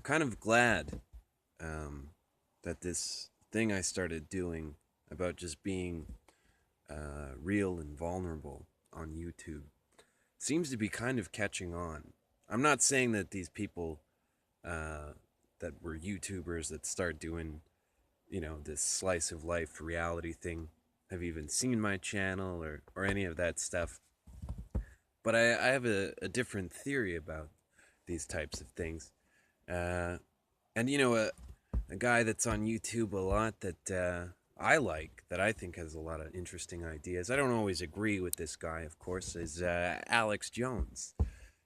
kind of glad that this thing I started doing about just being real and vulnerable on YouTube seems to be kind of catching on. I'm not saying that these people uh, that were YouTubers that start doing, this slice of life reality thing have even seen my channel or any of that stuff. But I have a different theory about these types of things. Uh, and a guy that's on YouTube a lot that I like, that I think has a lot of interesting ideas. I don't always agree with this guy, of course, is Alex Jones.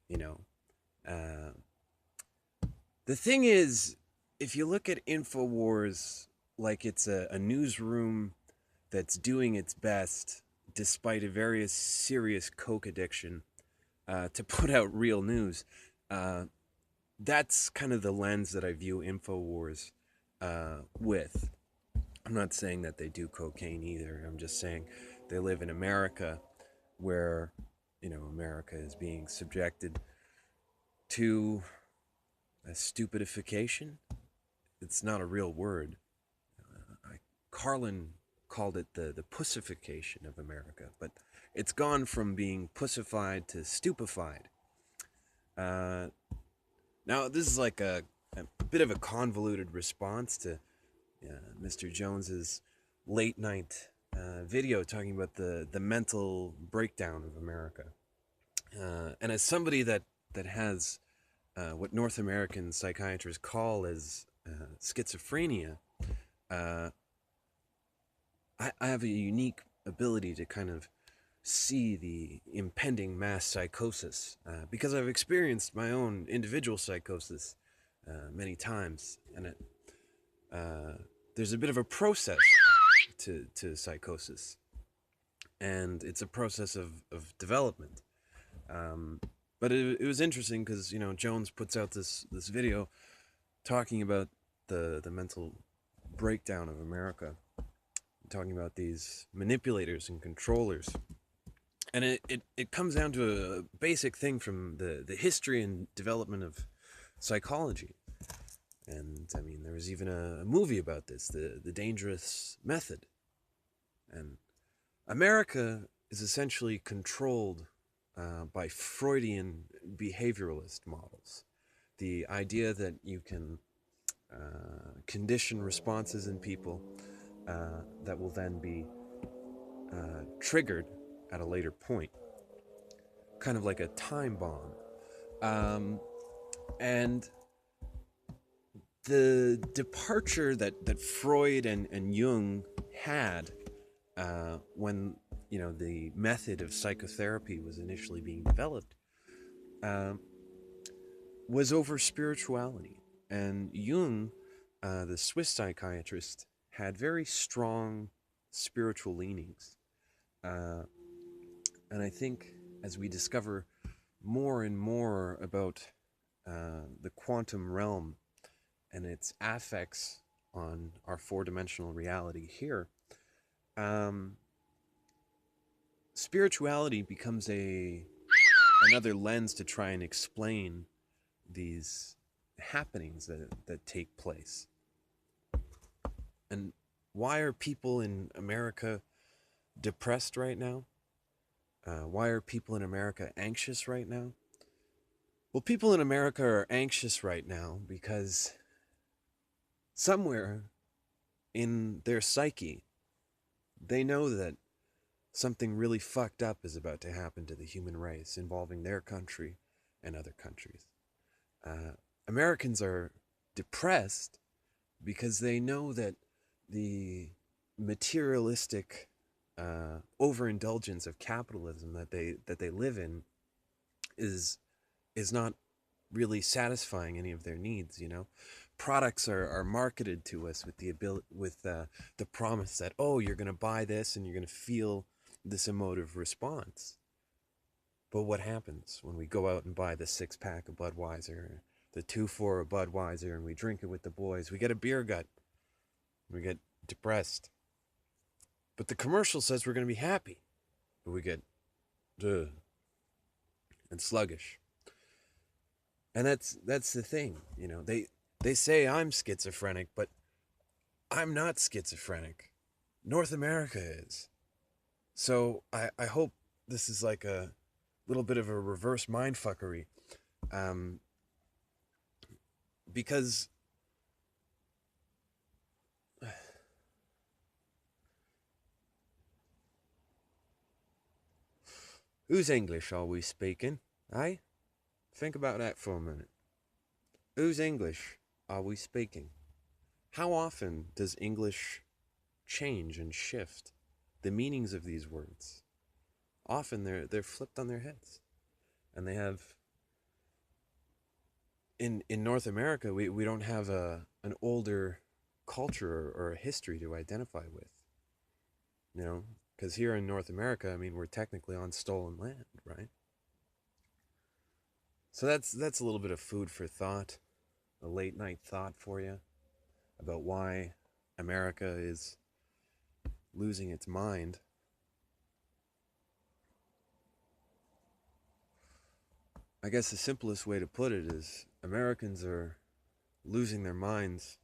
You know, uh, the thing is, if you look at InfoWars like it's a newsroom that's doing its best despite a very serious coke addiction to put out real news, uh, that's kind of the lens that I view InfoWars with. I'm not saying that they do cocaine either. I'm just saying they live in America where, America is being subjected to a stupidification. It's not a real word. Carlin called it the pussification of America, but it's gone from being pussified to stupefied. Uh, Now, this is like a bit of a convoluted response to Mr. Jones's late night video talking about the mental breakdown of America. And as somebody that has what North American psychiatrists call as schizophrenia, uh, I have a unique ability to kind of see the impending mass psychosis because I've experienced my own individual psychosis many times, and there's a bit of a process to psychosis, and it's a process of development. Um, but it was interesting because Jones puts out this video talking about the mental breakdown of America, talking about these manipulators and controllers. And it comes down to a basic thing from the history and development of psychology. And I mean, there was even a movie about this, the Dangerous Method. And America is essentially controlled by Freudian behavioralist models. The idea that you can condition responses in people that will then be triggered at a later point, kind of like a time bomb. And the departure that Freud and Jung had when the method of psychotherapy was initially being developed uh, was over spirituality. And Jung, the Swiss psychiatrist, had very strong spiritual leanings. Uh, and I think as we discover more and more about the quantum realm and its affects on our four-dimensional reality here, um, spirituality becomes another lens to try and explain these happenings that take place. And why are people in America depressed right now? Why are people in America anxious right now? Well, people in America are anxious right now because somewhere in their psyche, they know that something really fucked up is about to happen to the human race involving their country and other countries. Uh, Americans are depressed because they know that the materialistic overindulgence of capitalism that they live in is not really satisfying any of their needs. Products are marketed to us with the promise that, oh, you're going to buy this and you're going to feel this emotive response. But what happens when we go out and buy the 6-pack of Budweiser, the 2-4 of Budweiser, and we drink it with the boys? We get a beer gut. We get depressed. But the commercial says we're going to be happy. But we get duh, and sluggish. And that's the thing. They say I'm schizophrenic, but I'm not schizophrenic. North America is. So I hope this is like a little bit of a reverse mindfuckery. Um, because whose English are we speaking? Eh? Think about that for a minute. Whose English are we speaking? How often does English change and shift the meanings of these words? Often they're flipped on their heads. And they have in North America we don't have an older culture or a history to identify with. You know, because here in North America, I mean, we're technically on stolen land, right? So that's a little bit of food for thought, a late night thought for you about why America is losing its mind. I guess the simplest way to put it is Americans are losing their minds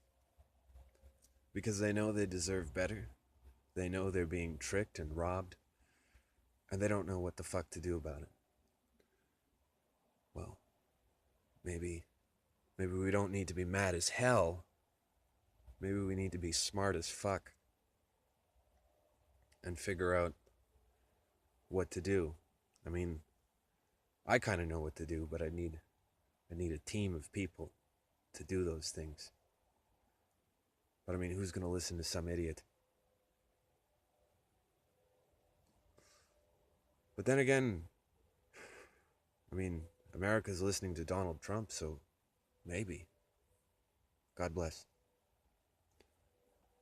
because they know they deserve better. They know they're being tricked and robbed, and they don't know what the fuck to do about it. Well, maybe we don't need to be mad as hell. Maybe we need to be smart as fuck and figure out what to do. I mean, I kind of know what to do, but I need a team of people to do those things. But I mean, who's going to listen to some idiot? But then again, I mean, America's listening to Donald Trump, so maybe. God bless.